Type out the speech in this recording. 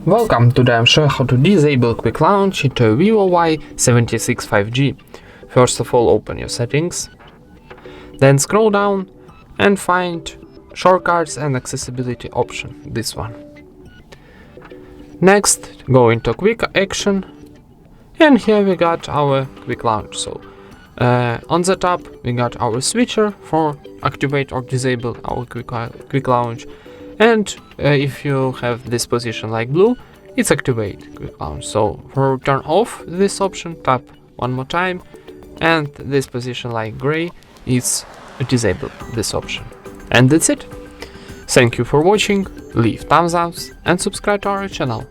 Welcome, today I'm showing how to disable quick launch into Vivo Y76 5G. First of all, open your settings, then scroll down and find shortcuts and accessibility option, this one. Next, go into quick action, and here we got our quick launch. So on the top we got our switcher for activate or disable our quick launch, and if you have this position like blue, it's activate quick launch. So for turn off this option, tap one more time, and this position like gray is disable this option. And that's it. Thank you for watching, leave thumbs up and subscribe to our channel.